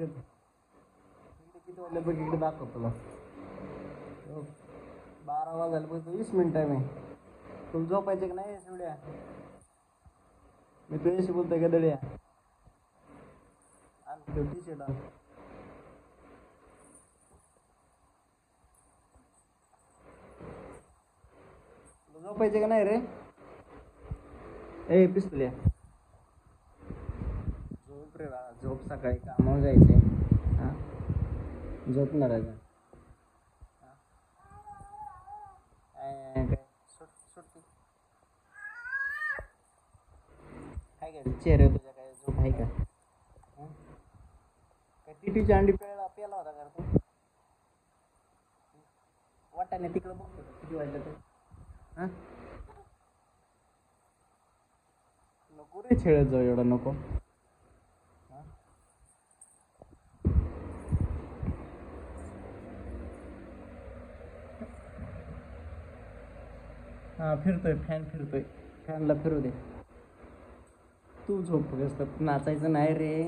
इकडे इकडे किती वाजले बघ, इकडे दाखव तुला. 12 वाजायला बघ, 20 मिनिट टाइम आहे. तुला झोपायचे की नाही शिवड्या? मी तुझ्याशी बोलतोय का दड्या? आण टी शर्ट आण. तुला झोपायचे का नाही रे? ए पिस्तुल्या, झोप रे बाळा, झोप. सकाळी कामावर जायचे. हा, झोपणार आहे का? काय सुट सुट काय काय चेहरे तुझ्या, काय झोप आहे का? काय टिटीची अंडी प्याला होता का तू? वाटाने तिकडं बघतो का किती वाजलं ते? हा, नको रे खेळत जाऊ एवढा, नको. हा फिरतोय, फॅन फिरतोय, फॅनला फिरू दे. तू झोप, नाचायचं नाही रे.